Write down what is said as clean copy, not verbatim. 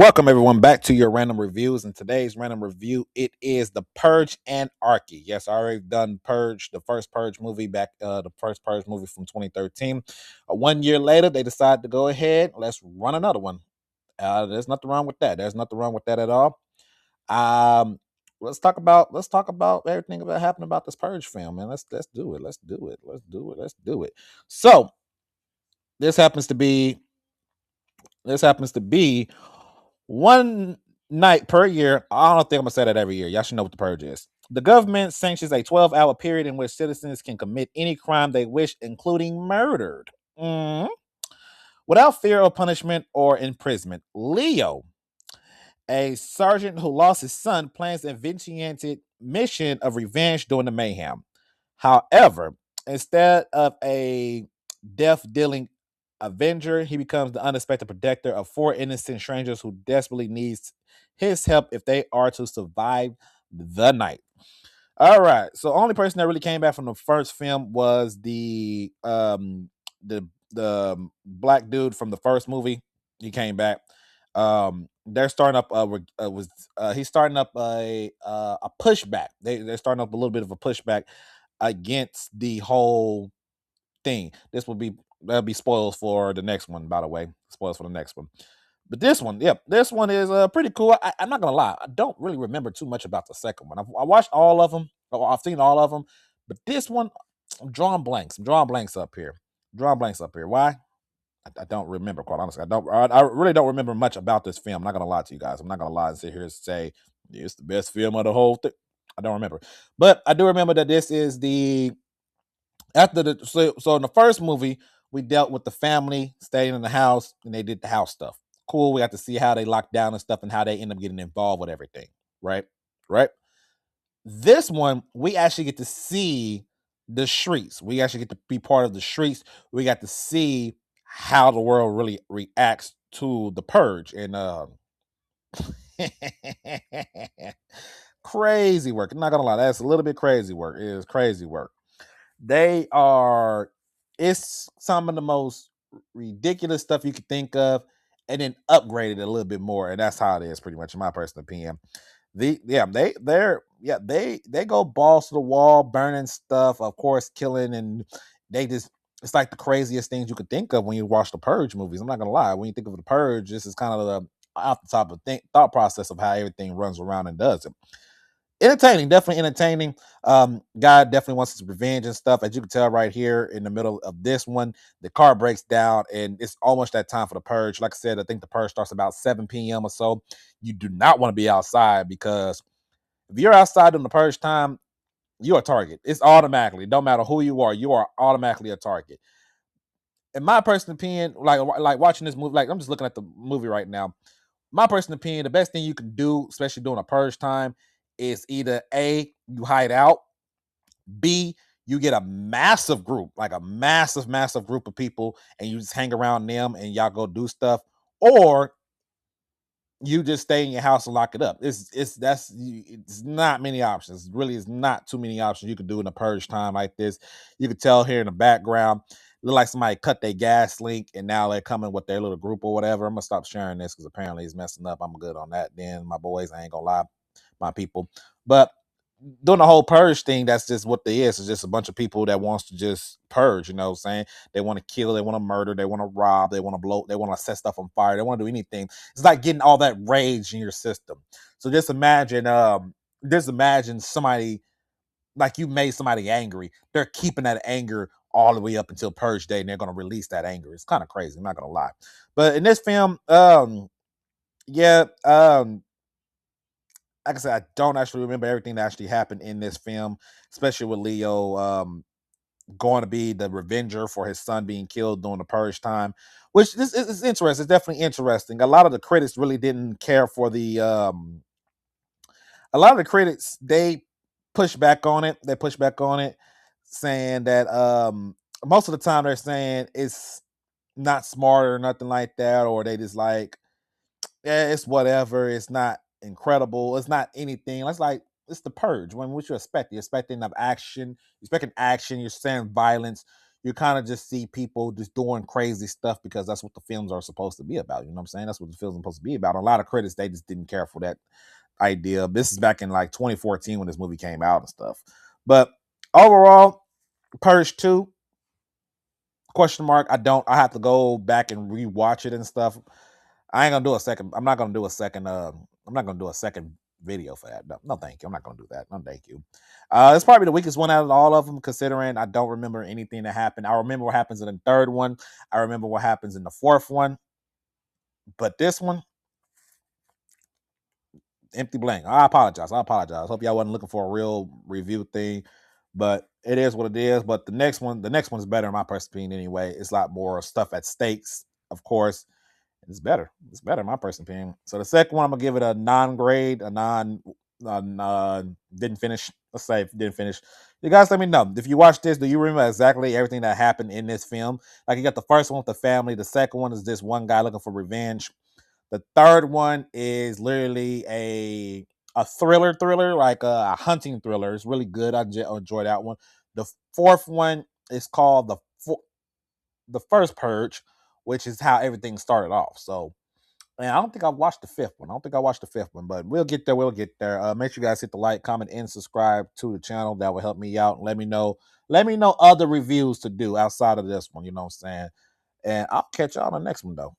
Welcome everyone back to your random reviews. In today's random review, it is the Purge Anarchy. Yes, I already done Purge, the first Purge movie the first Purge movie from 2013. 1 year later, they decided to go ahead. Let's run another one. There's nothing wrong with that. There's nothing wrong with that at all. Um, let's talk about everything that happened about this Purge film, man. Let's do it. Let's do it. Let's do it. Let's do it. So this happens to be this happens to be one night per year. I don't think I'm gonna say that every year. Y'all should know what the purge is. The government sanctions a 12-hour period in which citizens can commit any crime they wish, including murdered, without fear of punishment or imprisonment. Leo, a sergeant who lost his son, plans a vigilantic mission of revenge during the mayhem. However, instead of a death dealing avenger, he becomes the unexpected protector of four innocent strangers who desperately needs his help if they are to survive the night. All right. So only person that really came back from the first film was the black dude from the first movie. He came back. They're starting up was he's starting up a pushback. They're starting up a little bit of a pushback against the whole thing. That'll be spoilers for the next one, by the way. Spoilers for the next one. But this one, yep, this one is pretty cool. I'm not gonna lie, I don't really remember too much about the second one. I watched all of them. I've seen all of them, but this one, I'm drawing blanks. I'm drawing blanks up here. Drawing blanks up here. Why? I don't remember. Quite honestly, I really don't remember much about this film. I'm not gonna lie to you guys. I'm not gonna lie and sit here and say it's the best film of the whole thing. I don't remember, but I do remember that this is the after the so in the first movie we dealt with the family staying in the house and they did the house stuff. Cool. We got to see how they locked down and stuff and how they end up getting involved with everything. Right. Right. This one we actually get to see the streets. We actually get to be part of the streets. We got to see how the world really reacts to the purge and crazy work. I'm not gonna lie, that's a little bit crazy work. It is crazy work. They are it's some of the most ridiculous stuff you could think of, and then upgraded a little bit more, and that's how it is pretty much in my personal opinion. They go balls to the wall, burning stuff, of course, killing, and they just it's like the craziest things you could think of when you watch the Purge movies. I'm not gonna lie, when you think of the Purge, this is kind of the off the top of thought process of how everything runs around and does it. Entertaining, definitely entertaining. God definitely wants his revenge and stuff. As you can tell right here in the middle of this one, the car breaks down and it's almost that time for the purge. Like I said, I think the purge starts about 7 p.m. or so. You do not want to be outside because if you're outside in the purge time, you're a target. It's automatically, don't matter who you are automatically a target. In my personal opinion, like watching this movie, like I'm just looking at the movie right now. My personal opinion, the best thing you can do, especially during a purge time, is either A, you hide out, B, you get a massive group, like a massive group of people, and you just hang around them and y'all go do stuff, or you just stay in your house and lock it up. It's not many options. Really, it's not too many options you can do in a purge time like this. You can tell here in the background, look like somebody cut their gas link and now they're coming with their little group or whatever. I'm gonna stop sharing this because apparently it's messing up. I'm good on that. Then my boys, I ain't gonna lie, my people. But doing the whole purge thing, that's just what they is. It's just a bunch of people that wants to just purge, you know what I'm saying? They want to kill, they want to murder, they want to rob, they want to blow, they want to set stuff on fire, they want to do anything. It's like getting all that rage in your system. So just imagine somebody like you made somebody angry. They're keeping that anger all the way up until purge day and they're gonna release that anger. It's kind of crazy, I'm not gonna lie. But in this film, yeah, like I said, I don't actually remember everything that actually happened in this film, especially with Leo going to be the revenger for his son being killed during the purge time, which this is interesting. It's definitely interesting. A lot of the critics really didn't care for a lot of the critics they push back on it. They push back on it, saying that most of the time they're saying it's not smart or nothing like that, or they just like yeah, it's whatever. It's not incredible. It's not anything. It's like it's the purge. When what you expect? You're expecting of action. You're expecting action. You're saying violence. you kind of just see people just doing crazy stuff because that's what the films are supposed to be about. You know what I'm saying? That's what the films are supposed to be about. A lot of critics, they just didn't care for that idea. This is back in like 2014 when this movie came out and stuff. But overall, Purge 2, question mark. I have to go back and rewatch it and stuff. I ain't gonna do a second. I'm not gonna do a second. I'm not gonna do a second video for that. No, no, thank you. I'm not gonna do that. No, thank you. It's probably the weakest one out of all of them, considering I don't remember anything that happened. I remember what happens in the third one. I remember what happens in the fourth one. But this one, empty blank. I apologize. I apologize. Hope y'all wasn't looking for a real review thing, but it is what it is. But the next one is better in my personal opinion anyway. It's a lot more stuff at stakes, of course. It's better. It's better in my personal opinion. So the second one, I'm gonna give it a non-grade, a non, didn't finish. Let's say didn't finish. You guys, let me know if you watch this. Do you remember exactly everything that happened in this film? Like you got the first one with the family. The second one is this one guy looking for revenge. The third one is literally a thriller, like a hunting thriller. It's really good. I enjoy that one. The fourth one is called the first Purge, which is how everything started off. So, and I don't think I've watched the fifth one. I don't think I watched the fifth one, but we'll get there. We'll get there. Make sure you guys hit the like, comment, and subscribe to the channel. That will help me out. And let me know. Let me know other reviews to do outside of this one. You know what I'm saying? And I'll catch y'all on the next one though.